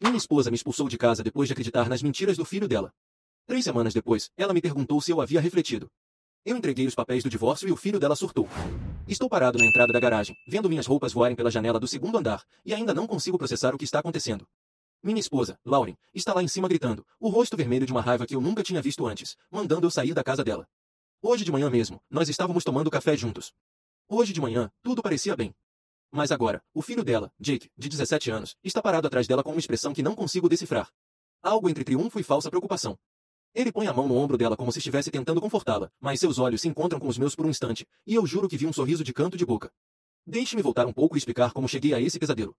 Minha esposa me expulsou de casa depois de acreditar nas mentiras do filho dela. 3 semanas depois, ela me perguntou se eu havia refletido. Eu entreguei os papéis do divórcio e o filho dela surtou. Estou parado na entrada da garagem, vendo minhas roupas voarem pela janela do segundo andar, e ainda não consigo processar o que está acontecendo. Minha esposa, Lauren, está lá em cima gritando, o rosto vermelho de uma raiva que eu nunca tinha visto antes, mandando eu sair da casa dela. Hoje de manhã mesmo, nós estávamos tomando café juntos. Hoje de manhã, tudo parecia bem. Mas agora, o filho dela, Jake, de 17 anos, está parado atrás dela com uma expressão que não consigo decifrar. Algo entre triunfo e falsa preocupação. Ele põe a mão no ombro dela como se estivesse tentando confortá-la, mas seus olhos se encontram com os meus por um instante, e eu juro que vi um sorriso de canto de boca. Deixe-me voltar um pouco e explicar como cheguei a esse pesadelo.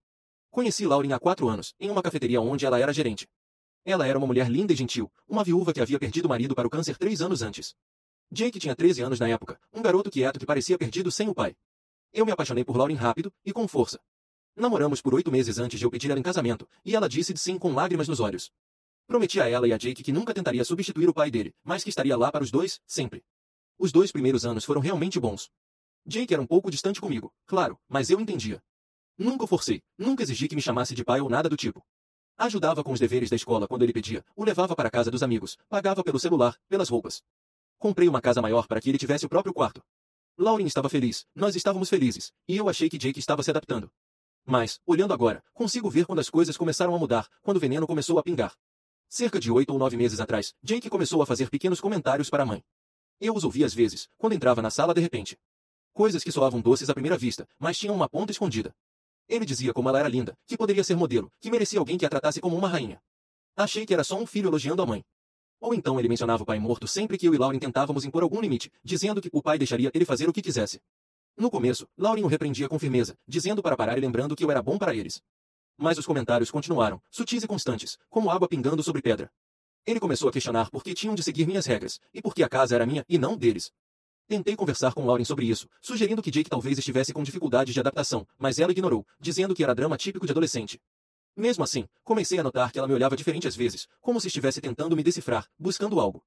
Conheci Lauren há 4 anos, em uma cafeteria onde ela era gerente. Ela era uma mulher linda e gentil, uma viúva que havia perdido o marido para o câncer 3 anos antes. Jake tinha 13 anos na época, um garoto quieto que parecia perdido sem o pai. Eu me apaixonei por Lauren rápido e com força. Namoramos por 8 meses antes de eu pedir ela em casamento, e ela disse de sim com lágrimas nos olhos. Prometi a ela e a Jake que nunca tentaria substituir o pai dele, mas que estaria lá para os dois, sempre. Os 2 primeiros anos foram realmente bons. Jake era um pouco distante comigo, claro, mas eu entendia. Nunca o forcei, nunca exigi que me chamasse de pai ou nada do tipo. Ajudava com os deveres da escola quando ele pedia, o levava para a casa dos amigos, pagava pelo celular, pelas roupas. Comprei uma casa maior para que ele tivesse o próprio quarto. Lauren estava feliz, nós estávamos felizes, e eu achei que Jake estava se adaptando. Mas, olhando agora, consigo ver quando as coisas começaram a mudar, quando o veneno começou a pingar. Cerca de 8 ou 9 meses atrás, Jake começou a fazer pequenos comentários para a mãe. Eu os ouvia às vezes, quando entrava na sala de repente. Coisas que soavam doces à primeira vista, mas tinham uma ponta escondida. Ele dizia como ela era linda, que poderia ser modelo, que merecia alguém que a tratasse como uma rainha. Achei que era só um filho elogiando a mãe. Ou então ele mencionava o pai morto sempre que eu e Lauren tentávamos impor algum limite, dizendo que o pai deixaria ele fazer o que quisesse. No começo, Lauren o repreendia com firmeza, dizendo para parar e lembrando que eu era bom para eles. Mas os comentários continuaram, sutis e constantes, como água pingando sobre pedra. Ele começou a questionar por que tinham de seguir minhas regras, e por que a casa era minha e não deles. Tentei conversar com Lauren sobre isso, sugerindo que Jake talvez estivesse com dificuldades de adaptação, mas ela ignorou, dizendo que era drama típico de adolescente. Mesmo assim, comecei a notar que ela me olhava diferente às vezes, como se estivesse tentando me decifrar, buscando algo.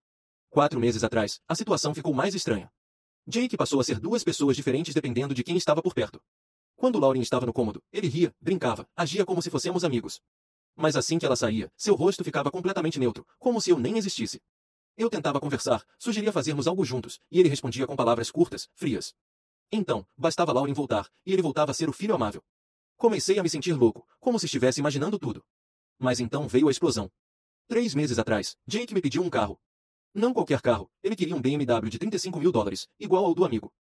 4 meses atrás, a situação ficou mais estranha. Jake passou a ser 2 pessoas diferentes dependendo de quem estava por perto. Quando Lauren estava no cômodo, ele ria, brincava, agia como se fossemos amigos. Mas assim que ela saía, seu rosto ficava completamente neutro, como se eu nem existisse. Eu tentava conversar, sugeria fazermos algo juntos, e ele respondia com palavras curtas, frias. Então, bastava Lauren voltar, e ele voltava a ser o filho amável. Comecei a me sentir louco, como se estivesse imaginando tudo. Mas então veio a explosão. 3 meses atrás, Jake me pediu um carro. Não qualquer carro, ele queria um BMW de $35.000, igual ao do amigo.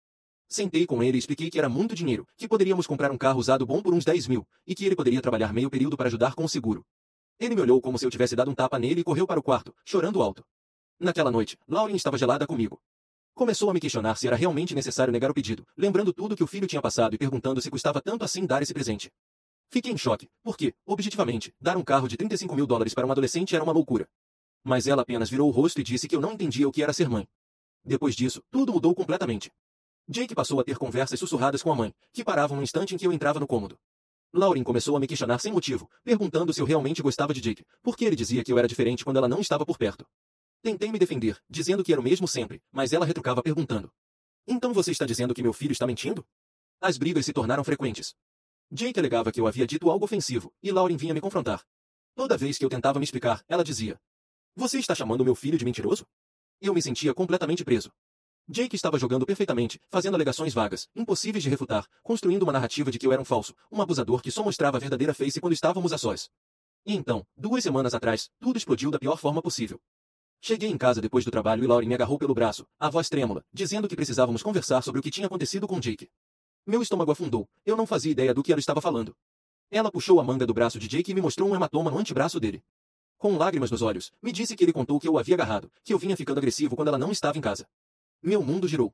Sentei com ele e expliquei que era muito dinheiro, que poderíamos comprar um carro usado bom por uns 10 mil, e que ele poderia trabalhar meio período para ajudar com o seguro. Ele me olhou como se eu tivesse dado um tapa nele e correu para o quarto, chorando alto. Naquela noite, Lauren estava gelada comigo. Começou a me questionar se era realmente necessário negar o pedido, lembrando tudo que o filho tinha passado e perguntando se custava tanto assim dar esse presente. Fiquei em choque, porque, objetivamente, dar um carro de $35.000 para um adolescente era uma loucura. Mas ela apenas virou o rosto e disse que eu não entendia o que era ser mãe. Depois disso, tudo mudou completamente. Jake passou a ter conversas sussurradas com a mãe, que paravam no instante em que eu entrava no cômodo. Lauren começou a me questionar sem motivo, perguntando se eu realmente gostava de Jake, porque ele dizia que eu era diferente quando ela não estava por perto. Tentei me defender, dizendo que era o mesmo sempre, mas ela retrucava perguntando. Então você está dizendo que meu filho está mentindo? As brigas se tornaram frequentes. Jake alegava que eu havia dito algo ofensivo, e Lauren vinha me confrontar. Toda vez que eu tentava me explicar, ela dizia. Você está chamando meu filho de mentiroso? Eu me sentia completamente preso. Jake estava jogando perfeitamente, fazendo alegações vagas, impossíveis de refutar, construindo uma narrativa de que eu era um falso, um abusador que só mostrava a verdadeira face quando estávamos a sós. E então, 2 semanas atrás, tudo explodiu da pior forma possível. Cheguei em casa depois do trabalho e Lauren me agarrou pelo braço, a voz trêmula, dizendo que precisávamos conversar sobre o que tinha acontecido com Jake. Meu estômago afundou, eu não fazia ideia do que ela estava falando. Ela puxou a manga do braço de Jake e me mostrou um hematoma no antebraço dele. Com lágrimas nos olhos, me disse que ele contou que eu o havia agarrado, que eu vinha ficando agressivo quando ela não estava em casa. Meu mundo girou.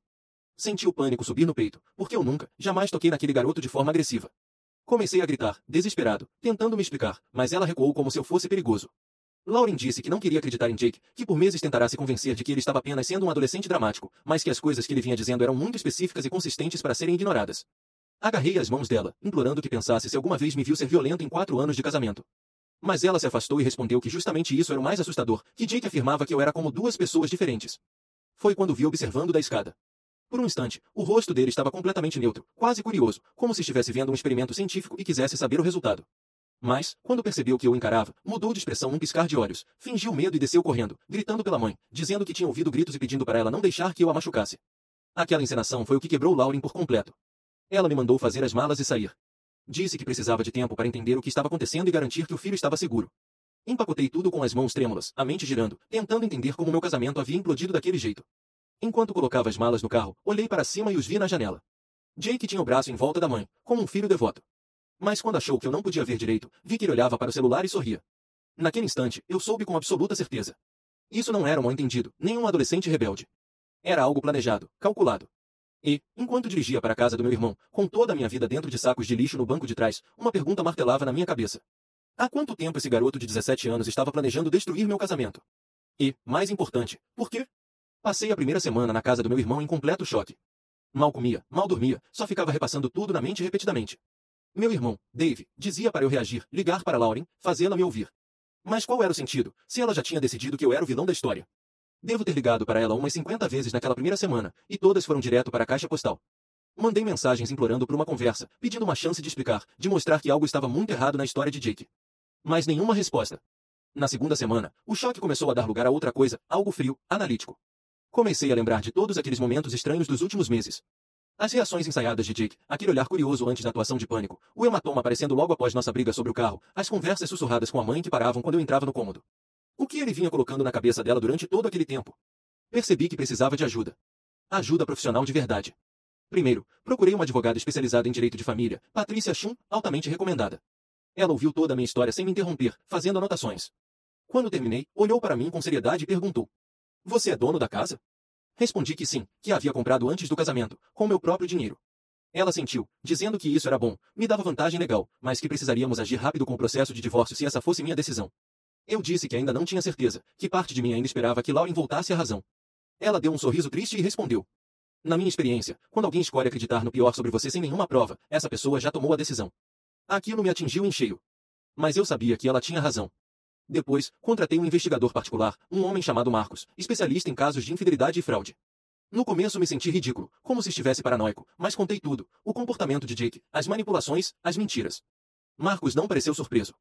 Senti o pânico subir no peito, porque eu nunca, jamais toquei naquele garoto de forma agressiva. Comecei a gritar, desesperado, tentando me explicar, mas ela recuou como se eu fosse perigoso. Lauren disse que não queria acreditar em Jake, que por meses tentará se convencer de que ele estava apenas sendo um adolescente dramático, mas que as coisas que ele vinha dizendo eram muito específicas e consistentes para serem ignoradas. Agarrei as mãos dela, implorando que pensasse se alguma vez me viu ser violento em 4 anos de casamento. Mas ela se afastou e respondeu que justamente isso era o mais assustador, que Jake afirmava que eu era como 2 pessoas diferentes. Foi quando vi observando da escada. Por um instante, o rosto dele estava completamente neutro, quase curioso, como se estivesse vendo um experimento científico e quisesse saber o resultado. Mas, quando percebeu que eu encarava, mudou de expressão num piscar de olhos, fingiu medo e desceu correndo, gritando pela mãe, dizendo que tinha ouvido gritos e pedindo para ela não deixar que eu a machucasse. Aquela encenação foi o que quebrou Lauren por completo. Ela me mandou fazer as malas e sair. Disse que precisava de tempo para entender o que estava acontecendo e garantir que o filho estava seguro. Empacotei tudo com as mãos trêmulas, a mente girando, tentando entender como meu casamento havia implodido daquele jeito. Enquanto colocava as malas no carro, olhei para cima e os vi na janela. Jake tinha o braço em volta da mãe, como um filho devoto. Mas quando achou que eu não podia ver direito, vi que ele olhava para o celular e sorria. Naquele instante, eu soube com absoluta certeza. Isso não era um mal-entendido, nem um adolescente rebelde. Era algo planejado, calculado. E, enquanto dirigia para a casa do meu irmão, com toda a minha vida dentro de sacos de lixo no banco de trás, uma pergunta martelava na minha cabeça. Há quanto tempo esse garoto de 17 anos estava planejando destruir meu casamento? E, mais importante, por quê? Passei a primeira semana na casa do meu irmão em completo choque. Mal comia, mal dormia, só ficava repassando tudo na mente repetidamente. Meu irmão, Dave, dizia para eu reagir, ligar para Lauren, fazê-la me ouvir. Mas qual era o sentido, se ela já tinha decidido que eu era o vilão da história? Devo ter ligado para ela umas 50 vezes naquela primeira semana, e todas foram direto para a caixa postal. Mandei mensagens implorando por uma conversa, pedindo uma chance de explicar, de mostrar que algo estava muito errado na história de Jake. Mas nenhuma resposta. Na segunda semana, o choque começou a dar lugar a outra coisa, algo frio, analítico. Comecei a lembrar de todos aqueles momentos estranhos dos últimos meses. As reações ensaiadas de Jake, aquele olhar curioso antes da atuação de pânico, o hematoma aparecendo logo após nossa briga sobre o carro, as conversas sussurradas com a mãe que paravam quando eu entrava no cômodo. O que ele vinha colocando na cabeça dela durante todo aquele tempo? Percebi que precisava de ajuda. Ajuda profissional de verdade. Primeiro, procurei uma advogada especializada em direito de família, Patrícia Chun, altamente recomendada. Ela ouviu toda a minha história sem me interromper, fazendo anotações. Quando terminei, olhou para mim com seriedade e perguntou: "Você é dono da casa?" Respondi que sim, que a havia comprado antes do casamento, com meu próprio dinheiro. Ela sentiu, dizendo que isso era bom, me dava vantagem legal, mas que precisaríamos agir rápido com o processo de divórcio se essa fosse minha decisão. Eu disse que ainda não tinha certeza, que parte de mim ainda esperava que Lauren voltasse à razão. Ela deu um sorriso triste e respondeu: "Na minha experiência, quando alguém escolhe acreditar no pior sobre você sem nenhuma prova, essa pessoa já tomou a decisão." Aquilo me atingiu em cheio. Mas eu sabia que ela tinha razão. Depois, contratei um investigador particular, um homem chamado Marcos, especialista em casos de infidelidade e fraude. No começo me senti ridículo, como se estivesse paranoico, mas contei tudo, o comportamento de Jake, as manipulações, as mentiras. Marcos não pareceu surpreso.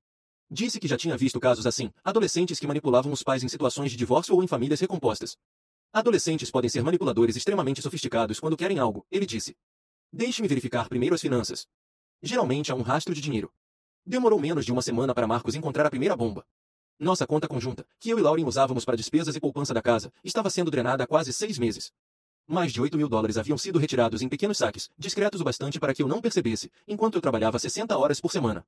Disse que já tinha visto casos assim, adolescentes que manipulavam os pais em situações de divórcio ou em famílias recompostas. Adolescentes podem ser manipuladores extremamente sofisticados quando querem algo, ele disse. Deixe-me verificar primeiro as finanças. Geralmente há um rastro de dinheiro. Demorou menos de uma semana para Marcos encontrar a primeira bomba. Nossa conta conjunta, que eu e Lauren usávamos para despesas e poupança da casa, estava sendo drenada há quase 6 meses. Mais de $8.000 haviam sido retirados em pequenos saques, discretos o bastante para que eu não percebesse, enquanto eu trabalhava 60 horas por semana.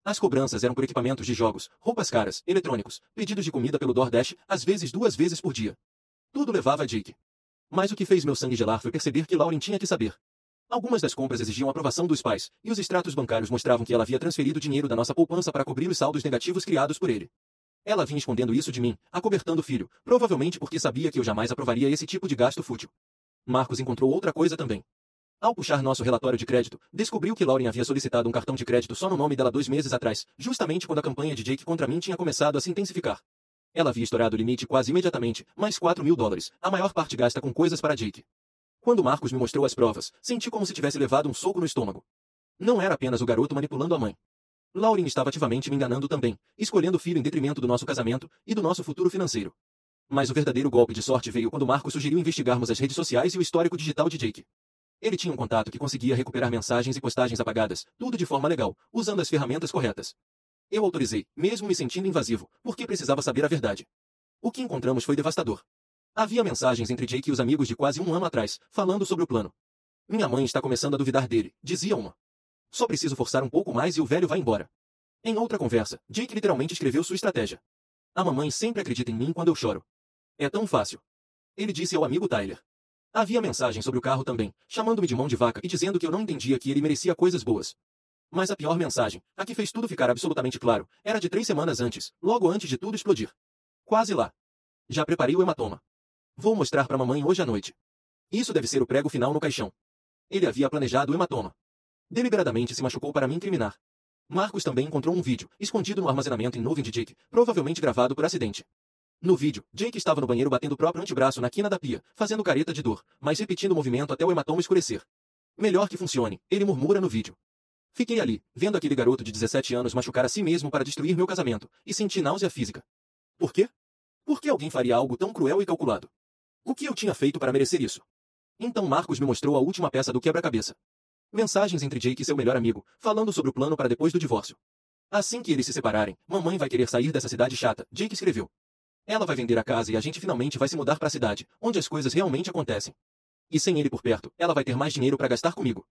As cobranças eram por equipamentos de jogos, roupas caras, eletrônicos, pedidos de comida pelo DoorDash, às vezes 2 vezes por dia. Tudo levava a Jake. Mas o que fez meu sangue gelar foi perceber que Lauren tinha que saber. Algumas das compras exigiam aprovação dos pais, e os extratos bancários mostravam que ela havia transferido dinheiro da nossa poupança para cobrir os saldos negativos criados por ele. Ela vinha escondendo isso de mim, acobertando o filho, provavelmente porque sabia que eu jamais aprovaria esse tipo de gasto fútil. Marcos encontrou outra coisa também. Ao puxar nosso relatório de crédito, descobriu que Lauren havia solicitado um cartão de crédito só no nome dela 2 meses atrás, justamente quando a campanha de Jake contra mim tinha começado a se intensificar. Ela havia estourado o limite quase imediatamente, mais $4.000, a maior parte gasta com coisas para Jake. Quando Marcos me mostrou as provas, senti como se tivesse levado um soco no estômago. Não era apenas o garoto manipulando a mãe. Lauren estava ativamente me enganando também, escolhendo o filho em detrimento do nosso casamento e do nosso futuro financeiro. Mas o verdadeiro golpe de sorte veio quando Marcos sugeriu investigarmos as redes sociais e o histórico digital de Jake. Ele tinha um contato que conseguia recuperar mensagens e postagens apagadas, tudo de forma legal, usando as ferramentas corretas. Eu autorizei, mesmo me sentindo invasivo, porque precisava saber a verdade. O que encontramos foi devastador. Havia mensagens entre Jake e os amigos de quase um ano atrás, falando sobre o plano. Minha mãe está começando a duvidar dele, dizia uma. Só preciso forçar um pouco mais e o velho vai embora. Em outra conversa, Jake literalmente escreveu sua estratégia. A mamãe sempre acredita em mim quando eu choro. É tão fácil. Ele disse ao amigo Tyler. Havia mensagem sobre o carro também, chamando-me de mão de vaca e dizendo que eu não entendia que ele merecia coisas boas. Mas a pior mensagem, a que fez tudo ficar absolutamente claro, era de 3 semanas antes, logo antes de tudo explodir. Quase lá. Já preparei o hematoma. Vou mostrar para mamãe hoje à noite. Isso deve ser o prego final no caixão. Ele havia planejado o hematoma. Deliberadamente se machucou para me incriminar. Marcos também encontrou um vídeo, escondido no armazenamento em nuvem de Jake, provavelmente gravado por acidente. No vídeo, Jake estava no banheiro batendo o próprio antebraço na quina da pia, fazendo careta de dor, mas repetindo o movimento até o hematoma escurecer. Melhor que funcione, ele murmura no vídeo. Fiquei ali, vendo aquele garoto de 17 anos machucar a si mesmo para destruir meu casamento, e senti náusea física. Por quê? Por que alguém faria algo tão cruel e calculado? O que eu tinha feito para merecer isso? Então Marcos me mostrou a última peça do quebra-cabeça. Mensagens entre Jake e seu melhor amigo, falando sobre o plano para depois do divórcio. Assim que eles se separarem, mamãe vai querer sair dessa cidade chata, Jake escreveu. Ela vai vender a casa e a gente finalmente vai se mudar para a cidade, onde as coisas realmente acontecem. E sem ele por perto, ela vai ter mais dinheiro para gastar comigo.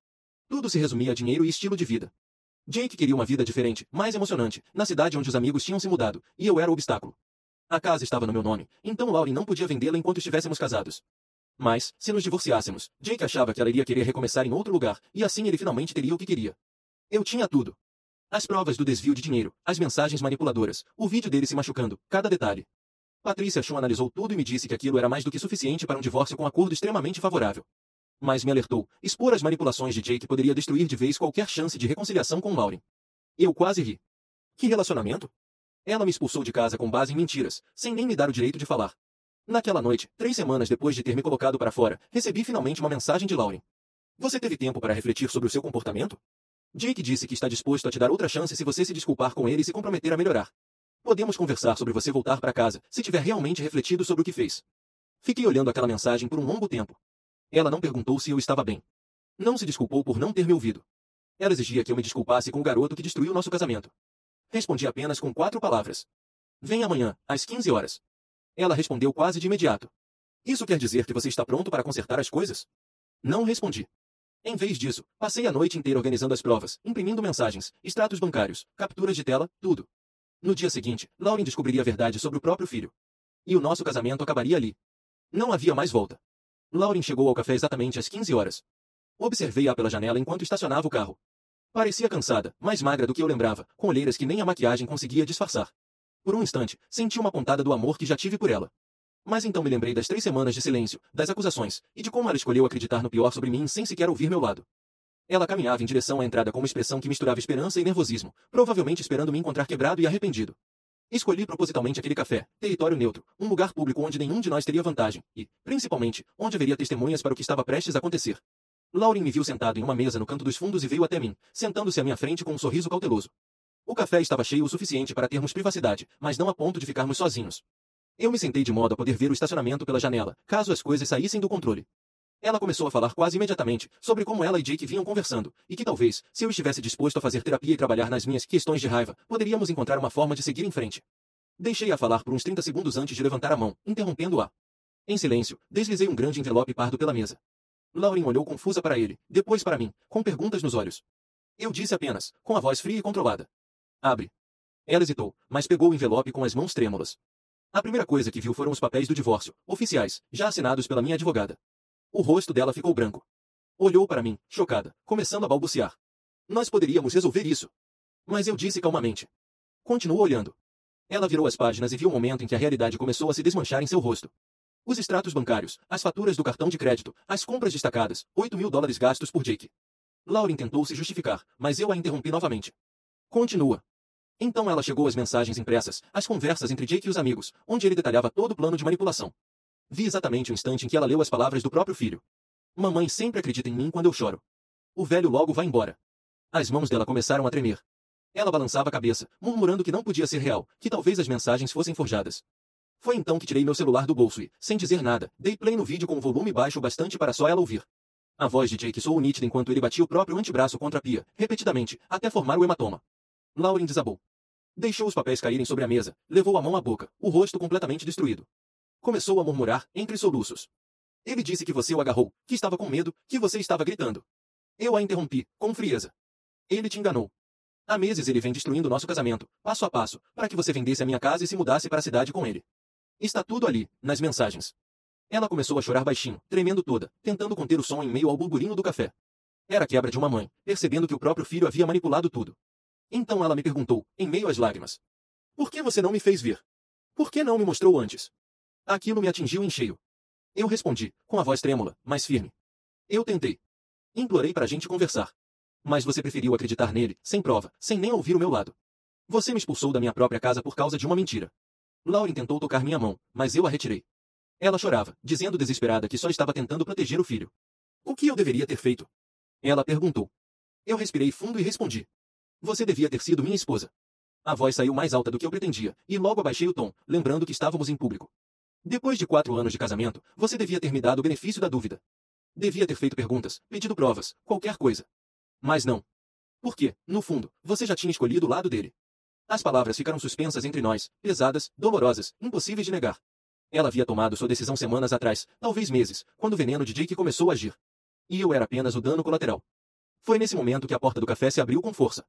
Tudo se resumia a dinheiro e estilo de vida. Jake queria uma vida diferente, mais emocionante, na cidade onde os amigos tinham se mudado, e eu era o obstáculo. A casa estava no meu nome, então Lauren não podia vendê-la enquanto estivéssemos casados. Mas, se nos divorciássemos, Jake achava que ela iria querer recomeçar em outro lugar, e assim ele finalmente teria o que queria. Eu tinha tudo. As provas do desvio de dinheiro, as mensagens manipuladoras, o vídeo dele se machucando, cada detalhe. Patricia Chun analisou tudo e me disse que aquilo era mais do que suficiente para um divórcio com acordo extremamente favorável. Mas me alertou, expor as manipulações de Jake poderia destruir de vez qualquer chance de reconciliação com Lauren. Eu quase ri. Que relacionamento? Ela me expulsou de casa com base em mentiras, sem nem me dar o direito de falar. Naquela noite, 3 semanas depois de ter me colocado para fora, recebi finalmente uma mensagem de Lauren. Você teve tempo para refletir sobre o seu comportamento? Jake disse que está disposto a te dar outra chance se você se desculpar com ele e se comprometer a melhorar. Podemos conversar sobre você voltar para casa, se tiver realmente refletido sobre o que fez. Fiquei olhando aquela mensagem por um longo tempo. Ela não perguntou se eu estava bem. Não se desculpou por não ter me ouvido. Ela exigia que eu me desculpasse com o garoto que destruiu nosso casamento. Respondi apenas com 4 palavras. Venha amanhã, às 15 horas. Ela respondeu quase de imediato. Isso quer dizer que você está pronto para consertar as coisas? Não respondi. Em vez disso, passei a noite inteira organizando as provas, imprimindo mensagens, extratos bancários, capturas de tela, tudo. No dia seguinte, Lauren descobriria a verdade sobre o próprio filho. E o nosso casamento acabaria ali. Não havia mais volta. Lauren chegou ao café exatamente às 15 horas. Observei-a pela janela enquanto estacionava o carro. Parecia cansada, mais magra do que eu lembrava, com olheiras que nem a maquiagem conseguia disfarçar. Por um instante, senti uma pontada do amor que já tive por ela. Mas então me lembrei das 3 semanas de silêncio, das acusações, e de como ela escolheu acreditar no pior sobre mim sem sequer ouvir meu lado. Ela caminhava em direção à entrada com uma expressão que misturava esperança e nervosismo, provavelmente esperando me encontrar quebrado e arrependido. Escolhi propositalmente aquele café, território neutro, um lugar público onde nenhum de nós teria vantagem, e, principalmente, onde haveria testemunhas para o que estava prestes a acontecer. Lauren me viu sentado em uma mesa no canto dos fundos e veio até mim, sentando-se à minha frente com um sorriso cauteloso. O café estava cheio o suficiente para termos privacidade, mas não a ponto de ficarmos sozinhos. Eu me sentei de modo a poder ver o estacionamento pela janela, caso as coisas saíssem do controle. Ela começou a falar quase imediatamente sobre como ela e Jake vinham conversando, e que talvez, se eu estivesse disposto a fazer terapia e trabalhar nas minhas questões de raiva, poderíamos encontrar uma forma de seguir em frente. Deixei-a falar por uns 30 segundos antes de levantar a mão, interrompendo-a. Em silêncio, deslizei um grande envelope pardo pela mesa. Lauren olhou confusa para ele, depois para mim, com perguntas nos olhos. Eu disse apenas, com a voz fria e controlada. Abre. Ela hesitou, mas pegou o envelope com as mãos trêmulas. A primeira coisa que viu foram os papéis do divórcio, oficiais, já assinados pela minha advogada. O rosto dela ficou branco. Olhou para mim, chocada, começando a balbuciar. Nós poderíamos resolver isso. Mas eu disse calmamente. Continuou olhando. Ela virou as páginas e viu o momento em que a realidade começou a se desmanchar em seu rosto. Os extratos bancários, as faturas do cartão de crédito, as compras destacadas, $8.000 gastos por Jake. Lauren tentou se justificar, mas eu a interrompi novamente. Continua. Então ela chegou às mensagens impressas, às conversas entre Jake e os amigos, onde ele detalhava todo o plano de manipulação. Vi exatamente o instante em que ela leu as palavras do próprio filho. Mamãe sempre acredita em mim quando eu choro. O velho logo vai embora. As mãos dela começaram a tremer. Ela balançava a cabeça, murmurando que não podia ser real, que talvez as mensagens fossem forjadas. Foi então que tirei meu celular do bolso e, sem dizer nada, dei play no vídeo com o volume baixo o bastante para só ela ouvir. A voz de Jake soou nítida enquanto ele batia o próprio antebraço contra a pia, repetidamente, até formar o hematoma. Lauren desabou. Deixou os papéis caírem sobre a mesa, levou a mão à boca, o rosto completamente destruído. Começou a murmurar, entre soluços. Ele disse que você o agarrou, que estava com medo, que você estava gritando. Eu a interrompi, com frieza. Ele te enganou. Há meses ele vem destruindo nosso casamento, passo a passo, para que você vendesse a minha casa e se mudasse para a cidade com ele. Está tudo ali, nas mensagens. Ela começou a chorar baixinho, tremendo toda, tentando conter o som em meio ao burburinho do café. Era a quebra de uma mãe, percebendo que o próprio filho havia manipulado tudo. Então ela me perguntou, em meio às lágrimas. Por que você não me fez ver? Por que não me mostrou antes? Aquilo me atingiu em cheio. Eu respondi, com a voz trêmula, mas firme. Eu tentei. Implorei para a gente conversar. Mas você preferiu acreditar nele, sem prova, sem nem ouvir o meu lado. Você me expulsou da minha própria casa por causa de uma mentira. Lauren tentou tocar minha mão, mas eu a retirei. Ela chorava, dizendo desesperada que só estava tentando proteger o filho. O que eu deveria ter feito? Ela perguntou. Eu respirei fundo e respondi. Você devia ter sido minha esposa. A voz saiu mais alta do que eu pretendia, e logo abaixei o tom, lembrando que estávamos em público. Depois de 4 anos de casamento, você devia ter me dado o benefício da dúvida. Devia ter feito perguntas, pedido provas, qualquer coisa. Mas não. Porque, no fundo, você já tinha escolhido o lado dele. As palavras ficaram suspensas entre nós, pesadas, dolorosas, impossíveis de negar. Ela havia tomado sua decisão semanas atrás, talvez meses, quando o veneno de Jake começou a agir. E eu era apenas o dano colateral. Foi nesse momento que a porta do café se abriu com força.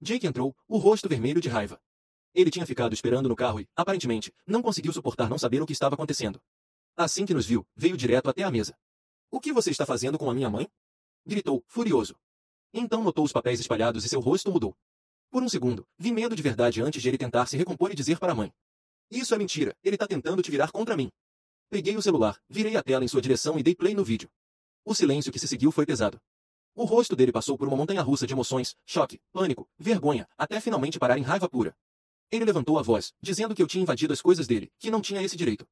Jake entrou, o rosto vermelho de raiva. Ele tinha ficado esperando no carro e, aparentemente, não conseguiu suportar não saber o que estava acontecendo. Assim que nos viu, veio direto até a mesa. "O que você está fazendo com a minha mãe?" gritou, furioso. Então notou os papéis espalhados e seu rosto mudou. Por um segundo, vi medo de verdade antes de ele tentar se recompor e dizer para a mãe: "Isso é mentira, ele está tentando te virar contra mim." Peguei o celular, virei a tela em sua direção e dei play no vídeo. O silêncio que se seguiu foi pesado. O rosto dele passou por uma montanha-russa de emoções, choque, pânico, vergonha, até finalmente parar em raiva pura. Ele levantou a voz, dizendo que eu tinha invadido as coisas dele, que não tinha esse direito.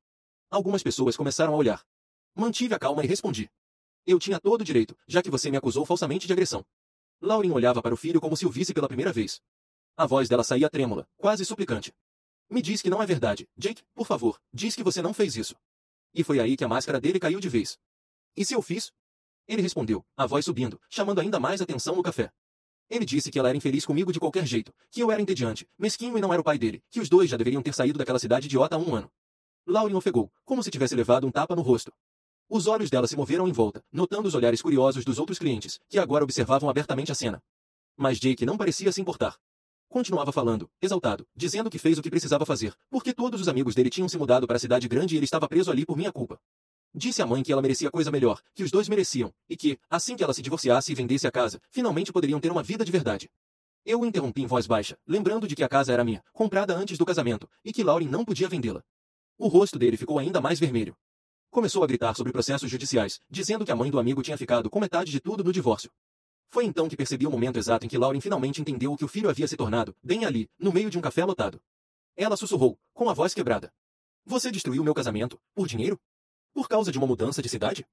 Algumas pessoas começaram a olhar. Mantive a calma e respondi: "Eu tinha todo o direito, já que você me acusou falsamente de agressão." Lauren olhava para o filho como se o visse pela primeira vez. A voz dela saía trêmula, quase suplicante. "Me diz que não é verdade, Jake, por favor, diz que você não fez isso." E foi aí que a máscara dele caiu de vez. "E se eu fiz?" Ele respondeu, a voz subindo, chamando ainda mais atenção no café. Ele disse que ela era infeliz comigo de qualquer jeito, que eu era entediante, mesquinho e não era o pai dele, que os dois já deveriam ter saído daquela cidade idiota há 1 ano. Lauren ofegou, como se tivesse levado um tapa no rosto. Os olhos dela se moveram em volta, notando os olhares curiosos dos outros clientes, que agora observavam abertamente a cena. Mas Jake não parecia se importar. Continuava falando, exaltado, dizendo que fez o que precisava fazer, porque todos os amigos dele tinham se mudado para a cidade grande e ele estava preso ali por minha culpa. Disse à mãe que ela merecia coisa melhor, que os dois mereciam, e que, assim que ela se divorciasse e vendesse a casa, finalmente poderiam ter uma vida de verdade. Eu o interrompi em voz baixa, lembrando de que a casa era minha, comprada antes do casamento, e que Lauren não podia vendê-la. O rosto dele ficou ainda mais vermelho. Começou a gritar sobre processos judiciais, dizendo que a mãe do amigo tinha ficado com metade de tudo no divórcio. Foi então que percebi o momento exato em que Lauren finalmente entendeu o que o filho havia se tornado, bem ali, no meio de um café lotado. Ela sussurrou, com a voz quebrada: "Você destruiu meu casamento, por dinheiro? Por causa de uma mudança de cidade?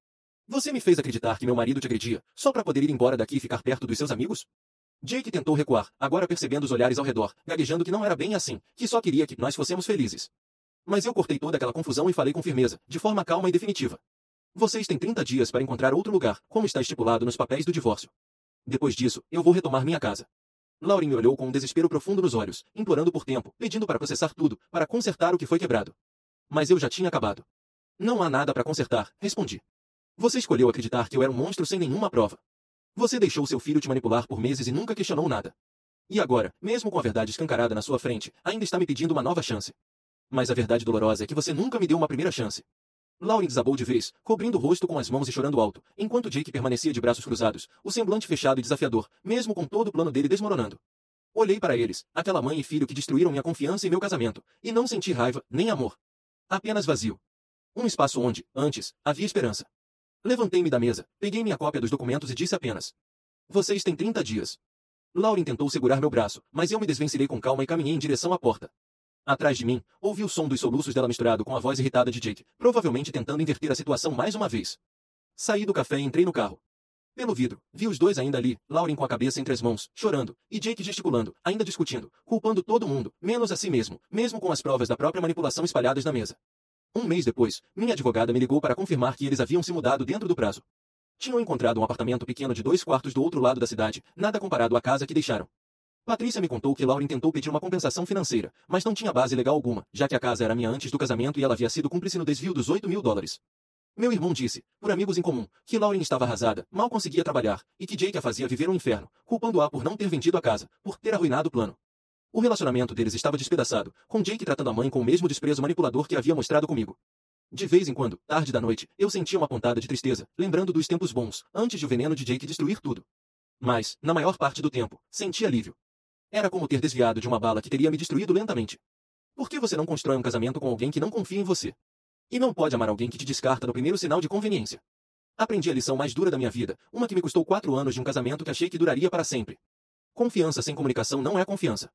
Você me fez acreditar que meu marido te agredia, só para poder ir embora daqui e ficar perto dos seus amigos?" Jake tentou recuar, agora percebendo os olhares ao redor, gaguejando que não era bem assim, que só queria que nós fossemos felizes. Mas eu cortei toda aquela confusão e falei com firmeza, de forma calma e definitiva: "Vocês têm 30 dias para encontrar outro lugar, como está estipulado nos papéis do divórcio. Depois disso, eu vou retomar minha casa." Lauren me olhou com um desespero profundo nos olhos, implorando por tempo, pedindo para processar tudo, para consertar o que foi quebrado. Mas eu já tinha acabado. "Não há nada para consertar", respondi. "Você escolheu acreditar que eu era um monstro sem nenhuma prova. Você deixou seu filho te manipular por meses e nunca questionou nada. E agora, mesmo com a verdade escancarada na sua frente, ainda está me pedindo uma nova chance. Mas a verdade dolorosa é que você nunca me deu uma primeira chance." Lauren desabou de vez, cobrindo o rosto com as mãos e chorando alto, enquanto Jake permanecia de braços cruzados, o semblante fechado e desafiador, mesmo com todo o plano dele desmoronando. Olhei para eles, aquela mãe e filho que destruíram minha confiança e meu casamento, e não senti raiva, nem amor. Apenas vazio. Um espaço onde, antes, havia esperança. Levantei-me da mesa, peguei minha cópia dos documentos e disse apenas: "Vocês têm 30 dias." Lauren tentou segurar meu braço, mas eu me desvencilhei com calma e caminhei em direção à porta. Atrás de mim, ouvi o som dos soluços dela misturado com a voz irritada de Jake, provavelmente tentando inverter a situação mais uma vez. Saí do café e entrei no carro. Pelo vidro, vi os dois ainda ali, Lauren com a cabeça entre as mãos, chorando, e Jake gesticulando, ainda discutindo, culpando todo mundo, menos a si mesmo, mesmo com as provas da própria manipulação espalhadas na mesa. 1 mês depois, minha advogada me ligou para confirmar que eles haviam se mudado dentro do prazo. Tinham encontrado um apartamento pequeno de 2 quartos do outro lado da cidade, nada comparado à casa que deixaram. Patrícia me contou que Lauren tentou pedir uma compensação financeira, mas não tinha base legal alguma, já que a casa era minha antes do casamento e ela havia sido cúmplice no desvio dos $8.000. Meu irmão disse, por amigos em comum, que Lauren estava arrasada, mal conseguia trabalhar, e que Jake a fazia viver um inferno, culpando-a por não ter vendido a casa, por ter arruinado o plano. O relacionamento deles estava despedaçado, com Jake tratando a mãe com o mesmo desprezo manipulador que havia mostrado comigo. De vez em quando, tarde da noite, eu sentia uma pontada de tristeza, lembrando dos tempos bons, antes de o veneno de Jake destruir tudo. Mas, na maior parte do tempo, sentia alívio. Era como ter desviado de uma bala que teria me destruído lentamente. Por que você não constrói um casamento com alguém que não confia em você? E não pode amar alguém que te descarta no primeiro sinal de conveniência. Aprendi a lição mais dura da minha vida, uma que me custou 4 anos de um casamento que achei que duraria para sempre. Confiança sem comunicação não é confiança.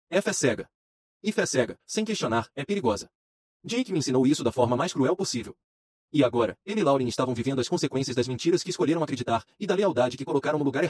É fé cega. E fé cega, sem questionar, é perigosa. Jake me ensinou isso da forma mais cruel possível. E agora, ele e Lauren estavam vivendo as consequências das mentiras que escolheram acreditar e da lealdade que colocaram no lugar errado.